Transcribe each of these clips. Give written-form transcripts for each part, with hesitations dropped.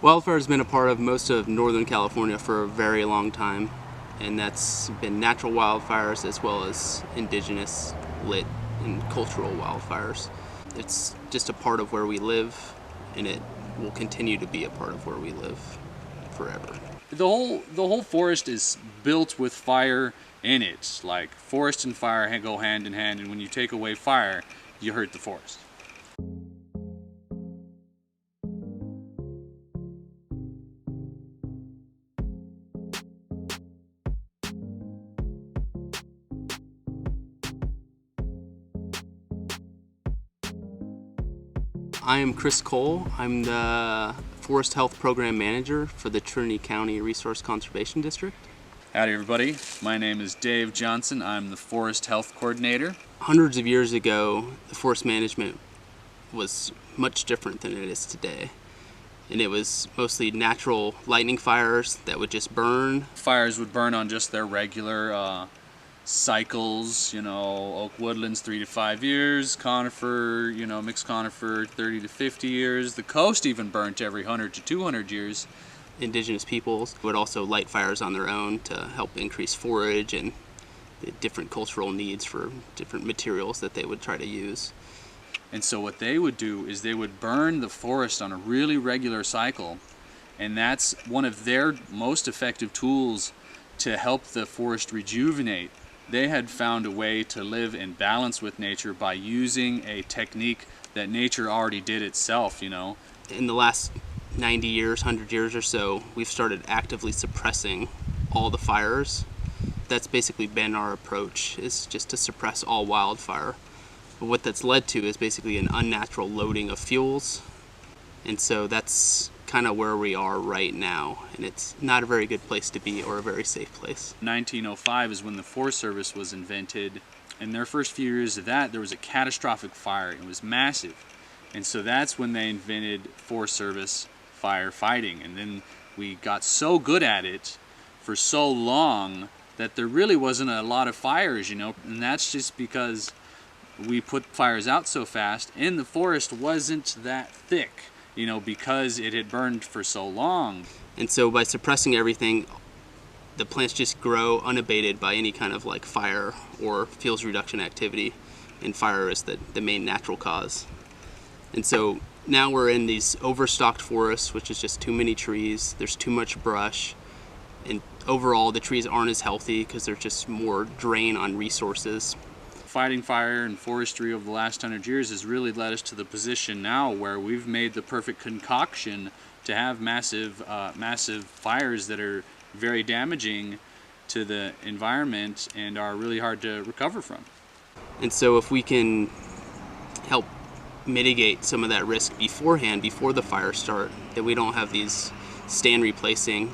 Wildfire has been a part of most of Northern California for a very long time, and that's been natural wildfires as well as indigenous, lit, and cultural wildfires. It's just a part of where we live, and it will continue to be a part of where we live forever. The whole forest is built with fire in it. Like, forest and fire go hand in hand, and when you take away fire, you hurt the forest. I am Chris Cole. I'm the Forest Health Program Manager for the Trinity County Resource Conservation District. Howdy everybody, my name is Dave Johnson. I'm the Forest Health Coordinator. Hundreds of years ago, the forest management was much different than it is today. And it was mostly natural lightning fires that would just burn. Fires would burn on just their regular cycles, oak woodlands 3 to 5 years, conifer, mixed conifer 30 to 50 years. The coast even burnt every 100 to 200 years. Indigenous peoples would also light fires on their own to help increase forage and the different cultural needs for different materials that they would try to use. And so what they would do is they would burn the forest on a really regular cycle, and that's one of their most effective tools to help the forest rejuvenate. They had found a way to live in balance with nature by using a technique that nature already did itself, In the last 90 years, 100 years or so, we've started actively suppressing all the fires. That's basically been our approach, is just to suppress all wildfire. But what that's led to is basically an unnatural loading of fuels. And so that's kind of where we are right now, and it's not a very good place to be or a very safe place. 1905 is when the Forest Service was invented. In their first few years of that, there was a catastrophic fire. It was massive. And so that's when they invented Forest Service firefighting. And then we got so good at it for so long that there really wasn't a lot of fires, And that's just because we put fires out so fast, and the forest wasn't that thick, because it had burned for so long. And so by suppressing everything, the plants just grow unabated by any kind of fire or fuels reduction activity, and fire is the main natural cause. And so now we're in these overstocked forests, which is just too many trees, there's too much brush, and overall the trees aren't as healthy because there's just more drain on resources. Fighting fire and forestry over the last 100 years has really led us to the position now where we've made the perfect concoction to have massive fires that are very damaging to the environment and are really hard to recover from. And so if we can help mitigate some of that risk beforehand, before the fires start, then we don't have these stand replacing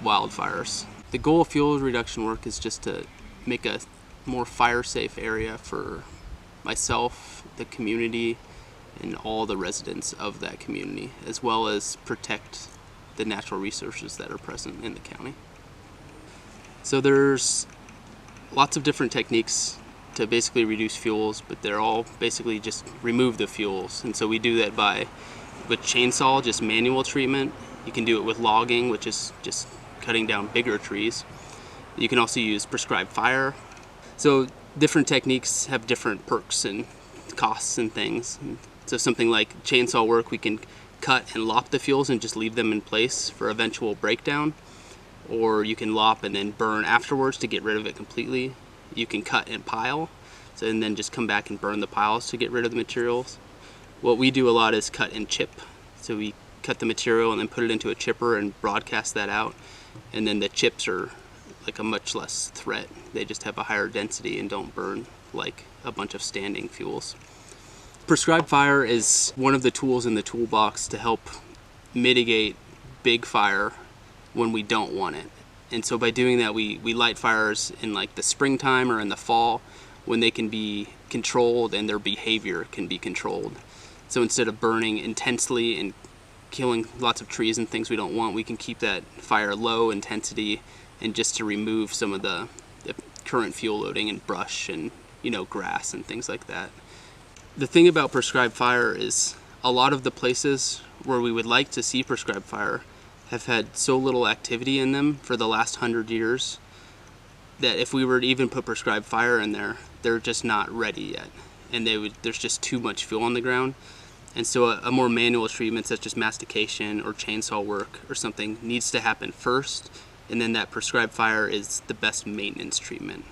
wildfires. The goal of fuel reduction work is just to make a more fire-safe area for myself, the community, and all the residents of that community, as well as protect the natural resources that are present in the county. So there's lots of different techniques to basically reduce fuels, but they're all basically just remove the fuels. And so we do that with chainsaw, just manual treatment. You can do it with logging, which is just cutting down bigger trees. You can also use prescribed fire. So different techniques have different perks and costs and things. So something like chainsaw work, we can cut and lop the fuels and just leave them in place for eventual breakdown. Or you can lop and then burn afterwards to get rid of it completely. You can cut and pile, and then just come back and burn the piles to get rid of the materials. What we do a lot is cut and chip. So we cut the material and then put it into a chipper and broadcast that out. And then the chips are like a much less threat. They just have a higher density and don't burn like a bunch of standing fuels. Prescribed fire is one of the tools in the toolbox to help mitigate big fire when we don't want it. And so by doing that, we light fires in the springtime or in the fall when they can be controlled and their behavior can be controlled. So instead of burning intensely and killing lots of trees and things we don't want, we can keep that fire low intensity and just to remove some of the current fuel loading and brush and grass and things like that. The thing about prescribed fire is a lot of the places where we would like to see prescribed fire have had so little activity in them for the last 100 years that if we were to even put prescribed fire in there, they're just not ready yet. And there's just too much fuel on the ground. And so a more manual treatment such as mastication or chainsaw work or something needs to happen first, and then that prescribed fire is the best maintenance treatment.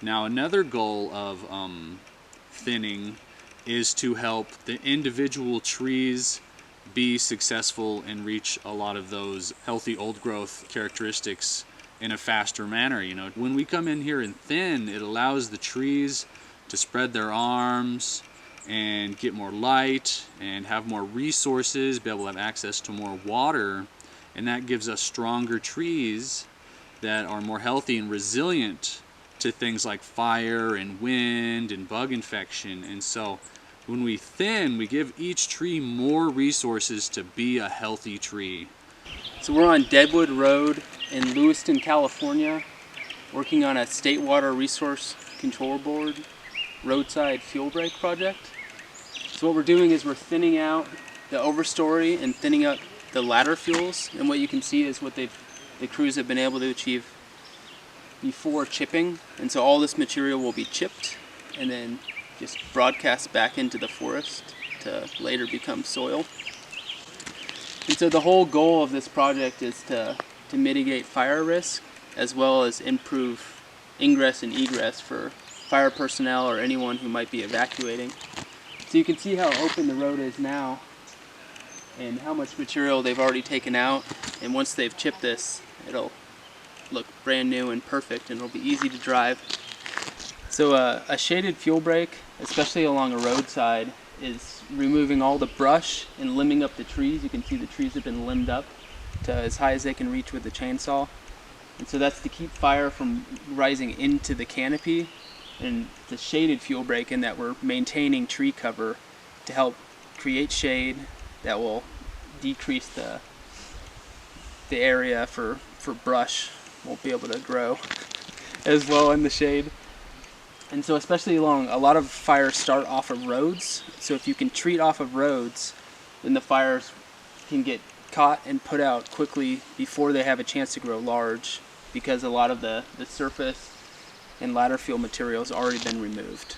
Now another goal of thinning is to help the individual trees be successful and reach a lot of those healthy old growth characteristics in a faster manner. You know, when we come in here and thin, it allows the trees to spread their arms and get more light and have more resources, be able to have access to more water, and that gives us stronger trees that are more healthy and resilient to things like fire and wind and bug infection. And so when we thin, we give each tree more resources to be a healthy tree. So we're on Deadwood Road in Lewiston, California, working on a State Water Resource Control Board roadside fuel break project. So what we're doing is we're thinning out the overstory and thinning out the ladder fuels, and what you can see is what the crews have been able to achieve before chipping. And so all this material will be chipped and then just broadcast back into the forest to later become soil. And so the whole goal of this project is to mitigate fire risk as well as improve ingress and egress for fire personnel or anyone who might be evacuating. So you can see how open the road is now and how much material they've already taken out, and once they've chipped this, it'll look brand new and perfect and it'll be easy to drive. So a shaded fuel break, especially along a roadside, is removing all the brush and limbing up the trees. You can see the trees have been limbed up to as high as they can reach with the chainsaw. And so that's to keep fire from rising into the canopy. And the shaded fuel break in that we're maintaining tree cover to help create shade that will decrease the area for brush won't be able to grow as well in the shade. And so especially along, a lot of fires start off of roads. So if you can treat off of roads, then the fires can get caught and put out quickly before they have a chance to grow large, because a lot of the surface and ladder fuel material has already been removed.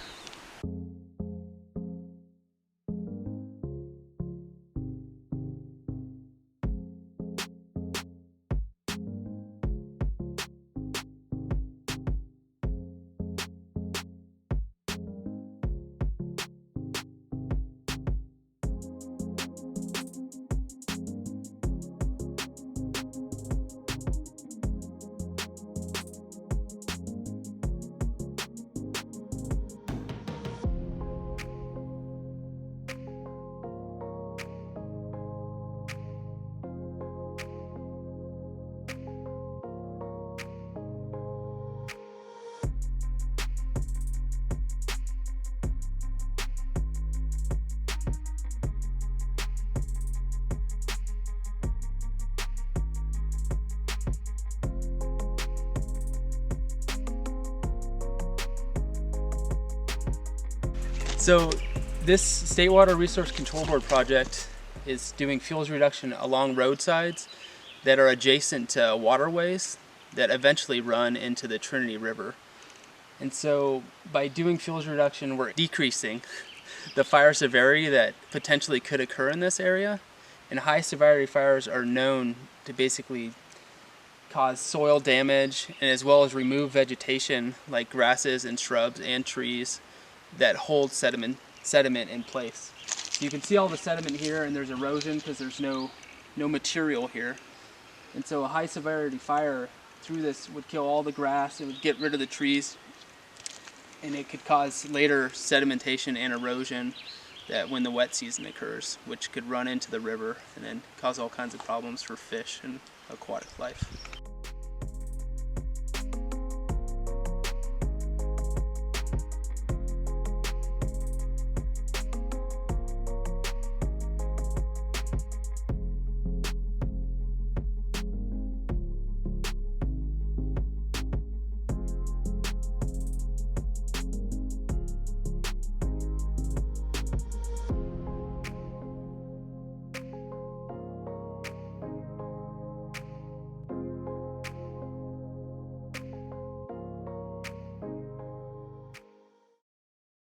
So this State Water Resource Control Board project is doing fuels reduction along roadsides that are adjacent to waterways that eventually run into the Trinity River. And so by doing fuels reduction, we're decreasing the fire severity that potentially could occur in this area. And high severity fires are known to basically cause soil damage and as well as remove vegetation like grasses and shrubs and trees that hold sediment in place. So you can see all the sediment here, and there's erosion because there's no material here. And so a high severity fire through this would kill all the grass, it would get rid of the trees, and it could cause later sedimentation and erosion that when the wet season occurs, which could run into the river and then cause all kinds of problems for fish and aquatic life.